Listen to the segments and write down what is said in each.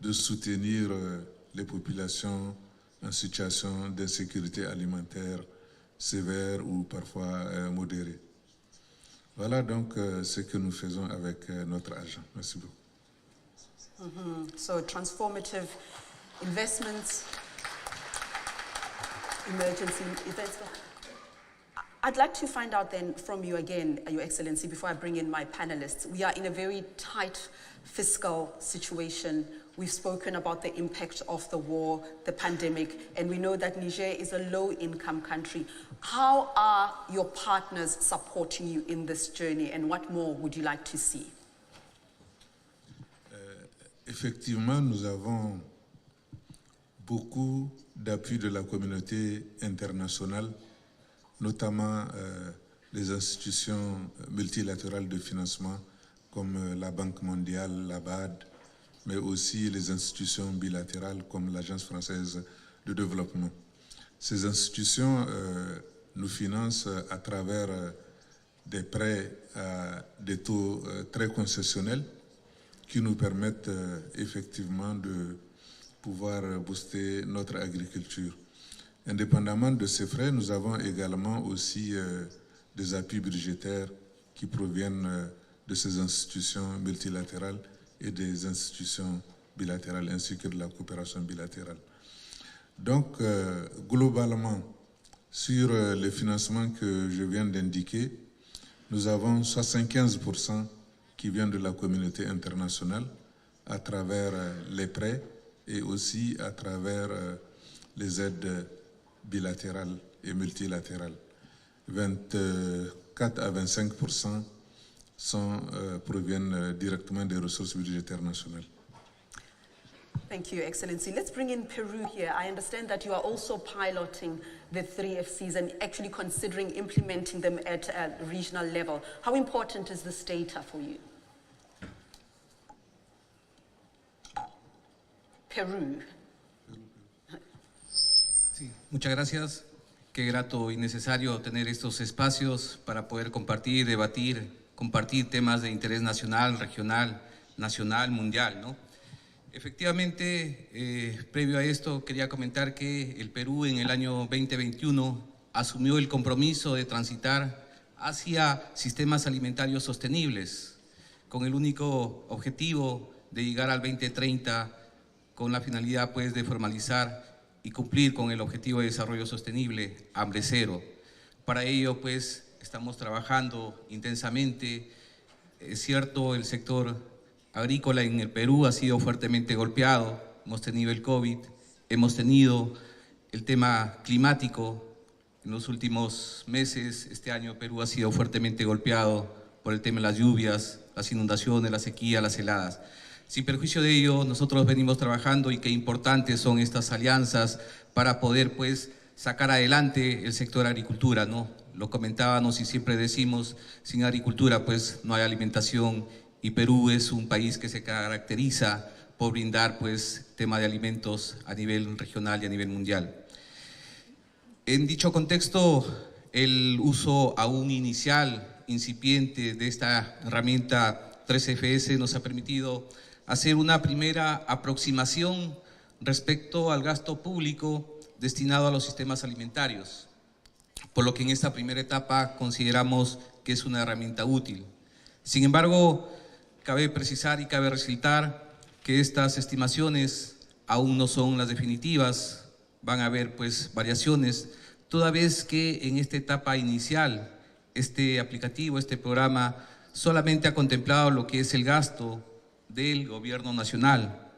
de soutenir les populations en situation d'insécurité alimentaire sévère ou parfois modérée. Voilà donc ce que nous faisons avec notre agent. Merci beaucoup. So transformative investments, emergency events. I'd like to find out then from you again, Your Excellency, before I bring in my panelists. We are in a very tight fiscal situation. We've spoken about the impact of the war, the pandemic, and we know that Niger is a low-income country. How are your partners supporting you in this journey, and what more would you like to see? Effectivement, nous avons beaucoup d'appui de la communauté internationale, notamment les institutions multilatérales de financement comme la Banque mondiale, la BAD, mais aussi les institutions bilatérales comme l'Agence française de développement. Ces institutions nous financent à travers des prêts à des taux très concessionnels qui nous permettent effectivement de pouvoir booster notre agriculture. Indépendamment de ces frais, nous avons également aussi des appuis budgétaires qui proviennent de ces institutions multilatérales et des institutions bilatérales ainsi que de la coopération bilatérale. Donc, globalement, sur les financements que je viens d'indiquer, nous avons 75% qui viennent de la communauté internationale à travers les prêts et aussi à travers les aides bilatérales et multilatérales. 24 à 25% proviennent directement des ressources budgétaires nationales. Thank you, Excellency. Let's bring in Peru here. I understand that you are also piloting the 3FCs and actually considering implementing them at a regional level. How important is this data for you? Perú. Sí, muchas gracias. Qué grato y necesario tener estos espacios para poder compartir, debatir, compartir temas de interés nacional, regional, nacional, mundial, ¿no? Efectivamente, previo a esto quería comentar que el Perú en el año 2021 asumió el compromiso de transitar hacia sistemas alimentarios sostenibles, con el único objetivo de llegar al 2030 con la finalidad pues de formalizar y cumplir con el objetivo de desarrollo sostenible, hambre cero. Para ello pues estamos trabajando intensamente. Es cierto, el sector agrícola en el Perú ha sido fuertemente golpeado, hemos tenido el COVID, hemos tenido el tema climático. En los últimos meses, este año Perú ha sido fuertemente golpeado por el tema de las lluvias, las inundaciones, la sequía, las heladas. Sin perjuicio de ello, nosotros venimos trabajando y qué importantes son estas alianzas para poder pues sacar adelante el sector agricultura, ¿no? Lo comentábamos y siempre decimos, sin agricultura pues no hay alimentación, y Perú es un país que se caracteriza por brindar pues tema de alimentos a nivel regional y a nivel mundial. En dicho contexto, el uso aún inicial, incipiente de esta herramienta 3FS nos ha permitido hacer una primera aproximación respecto al gasto público destinado a los sistemas alimentarios, por lo que en esta primera etapa consideramos que es una herramienta útil. Sin embargo, cabe precisar y cabe resaltar que estas estimaciones aún no son las definitivas, van a haber pues variaciones, toda vez que en esta etapa inicial este aplicativo, este programa solamente ha contemplado lo que es el gasto del gobierno nacional.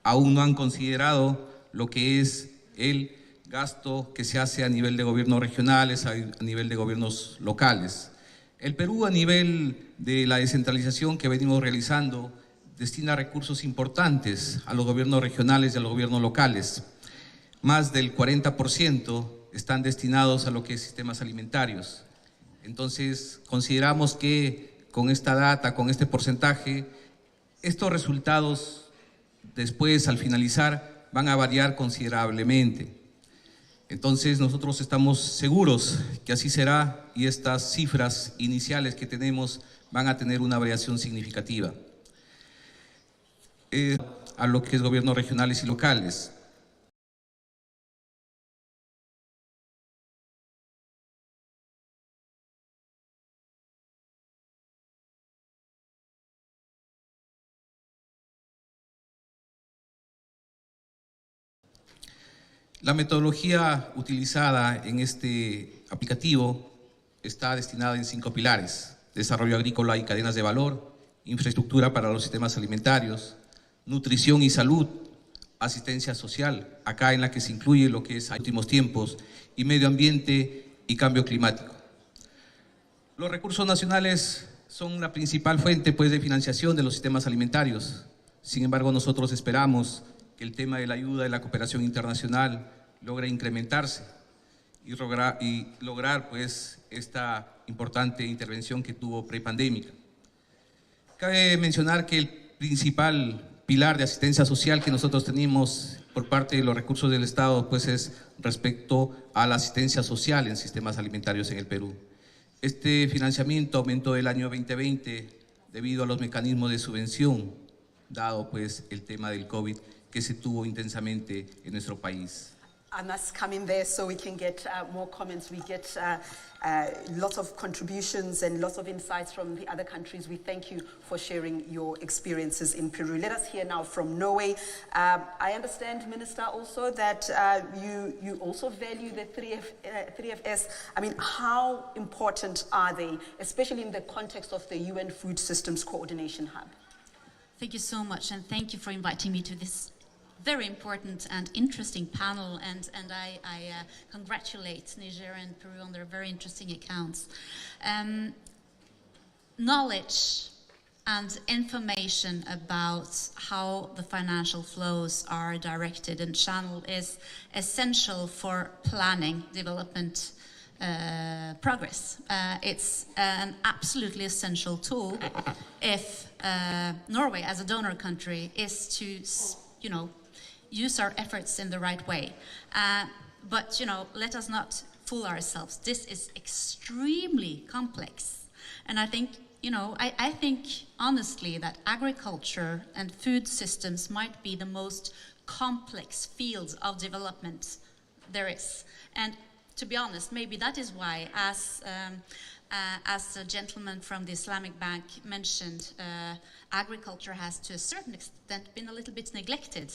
Aún no han considerado lo que es el gasto que se hace a nivel de gobiernos regionales, a nivel de gobiernos locales. El Perú, a nivel de la descentralización que venimos realizando, destina recursos importantes a los gobiernos regionales y a los gobiernos locales. Más del 40% están destinados a lo que es sistemas alimentarios. Entonces, consideramos que con esta data, con este porcentaje, estos resultados después, al finalizar, van a variar considerablemente. Entonces nosotros estamos seguros que así será y estas cifras iniciales que tenemos van a tener una variación significativa. a lo que es gobiernos regionales y locales. La metodología utilizada en este aplicativo está destinada en 5 pilares: desarrollo agrícola y cadenas de valor, infraestructura para los sistemas alimentarios, nutrición y salud, asistencia social, acá en la que se incluye lo que es últimos tiempos, y medio ambiente y cambio climático. Los recursos nacionales son la principal fuente, pues, de financiación de los sistemas alimentarios. Sin embargo, nosotros esperamos que el tema de la ayuda y la cooperación internacional logre incrementarse y lograr pues, esta importante intervención que tuvo prepandémica. Cabe mencionar que el principal pilar de asistencia social que nosotros tenemos por parte de los recursos del Estado pues, es respecto a la asistencia social en sistemas alimentarios en el Perú. Este financiamiento aumentó el año 2020 debido a los mecanismos de subvención, dado pues, el tema del COVID que se tuvo intensamente en nuestro país. I must come in there so we can get more comments. We get lots of contributions and lots of insights from the other countries. We thank you for sharing your experiences in Peru. Let us hear now from Norway. I understand, Minister, also that you also value the 3Fs. I mean, how important are they, especially in the context of the UN Food Systems Coordination Hub? Thank you so much, and thank you for inviting me to this very important and interesting panel, and I congratulate Niger and Peru on their very interesting accounts. Knowledge and information about how the financial flows are directed and channeled is essential for planning development progress. It's an absolutely essential tool if Norway, as a donor country, is to, use our efforts in the right way. But, let us not fool ourselves. This is extremely complex. And I think, I think honestly that agriculture and food systems might be the most complex fields of development there is. And to be honest, maybe that is why, as a gentleman from the Islamic Bank mentioned, agriculture has to a certain extent been a little bit neglected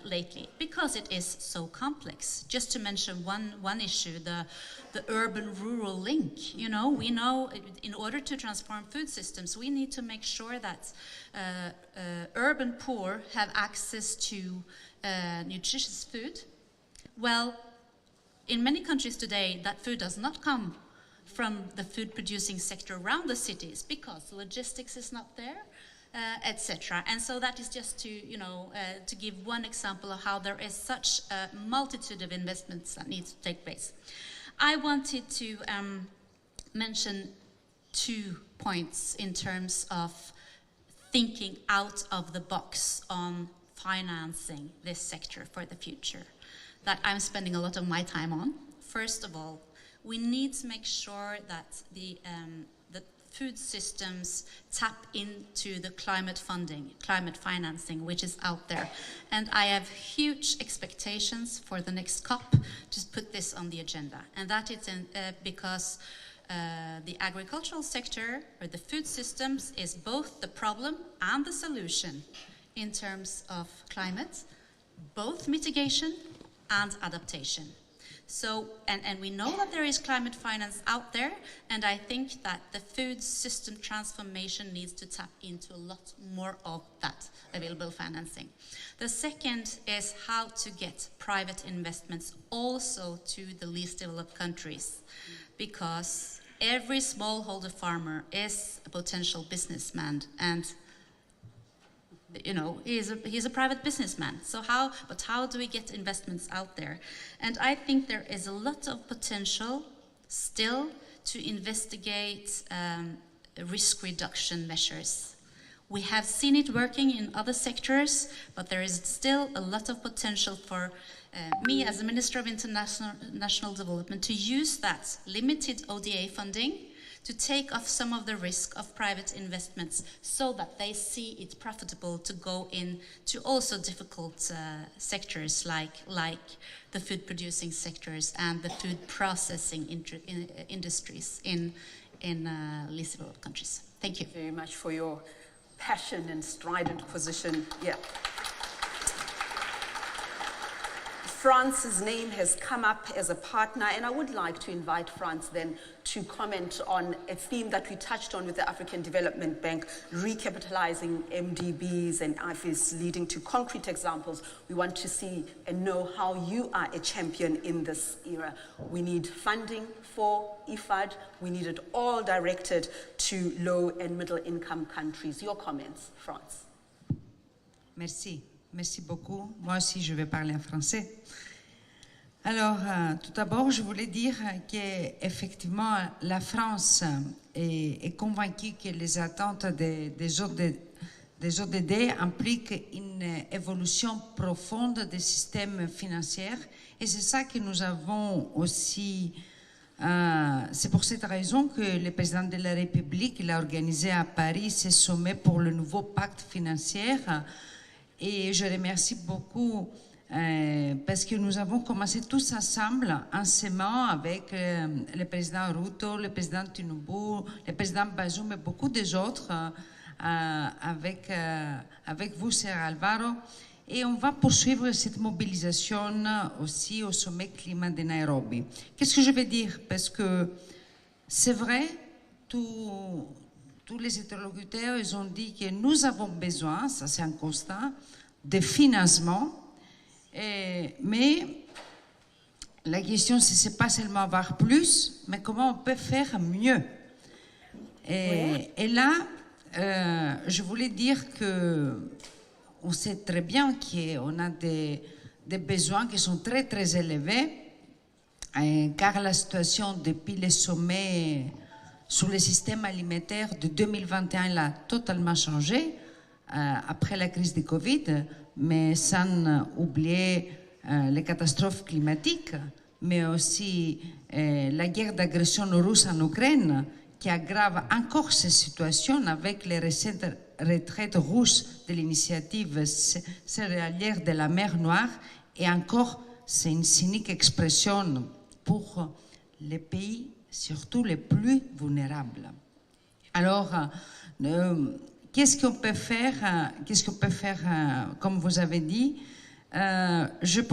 lately, because it is so complex. Just to mention one issue, the urban-rural link. We know in order to transform food systems, we need to make sure that urban poor have access to nutritious food. Well, in many countries today, that food does not come from the food-producing sector around the cities because logistics is not there, etc. And so that is just to, to give one example of how there is such a multitude of investments that need to take place. I wanted to mention 2 points in terms of thinking out of the box on financing this sector for the future that I'm spending a lot of my time on. First of all, we need to make sure that the food systems tap into the climate funding, climate financing, which is out there. And I have huge expectations for the next COP to put this on the agenda. And that is because the agricultural sector, or the food systems, is both the problem and the solution in terms of climate, both mitigation and adaptation. So, and we know that there is climate finance out there, and I think that the food system transformation needs to tap into a lot more of that available financing. The second is how to get private investments also to the least developed countries, because every smallholder farmer is a potential businessman, and he's a private businessman. So how do we get investments out there? And I think there is a lot of potential still to investigate risk reduction measures. We have seen it working in other sectors, but there is still a lot of potential for me as a Minister of International Development to use that limited ODA funding to take off some of the risk of private investments so that they see it profitable to go into also difficult sectors like the food producing sectors and the food processing industries in least developed countries. Thank you. Very much for your passion and strident position. Yeah. France's name has come up as a partner, and I would like to invite France then to comment on a theme that we touched on with the African Development Bank, recapitalizing MDBs and IFIs, leading to concrete examples. We want to see and know how you are a champion in this era. We need funding for IFAD. We need it all directed to low and middle income countries. Your comments, France? Merci. Merci beaucoup. Moi aussi, je vais parler en français. Alors, tout d'abord, je voulais dire qu'effectivement, la France est convaincue que les attentes des ODD impliquent une évolution profonde des systèmes financiers. Et c'est ça que nous avons aussi... c'est pour cette raison que le président de la République a organisé à Paris ce sommet pour le nouveau pacte financier. Et je remercie beaucoup parce que nous avons commencé tous ensemble, en s'aimant avec le président Ruto, le président Tinubu, le président Bazoum et beaucoup des autres, avec vous, Sir Alvaro. Et on va poursuivre cette mobilisation aussi au sommet climat de Nairobi. Qu'est-ce que je veux dire? Parce que c'est vrai, tous les interlocuteurs, ils ont dit que nous avons besoin, ça c'est un constat, de financement, mais la question c'est pas seulement avoir plus, mais comment on peut faire mieux. Et là, je voulais dire que on sait très bien qu'on a des besoins qui sont très très élevés, car la situation depuis les sommets sur le système alimentaire de 2021, elle a totalement changé après la crise de Covid, mais sans oublier les catastrophes climatiques, mais aussi la guerre d'agression russe en Ukraine, qui aggrave encore cette situation avec les récentes retraites russes de l'initiative céréalière de la mer Noire. Et encore, c'est une cynique expression pour les pays surtout les plus vulnérables. Alors, qu'est-ce qu'on peut faire, comme vous avez dit, je pense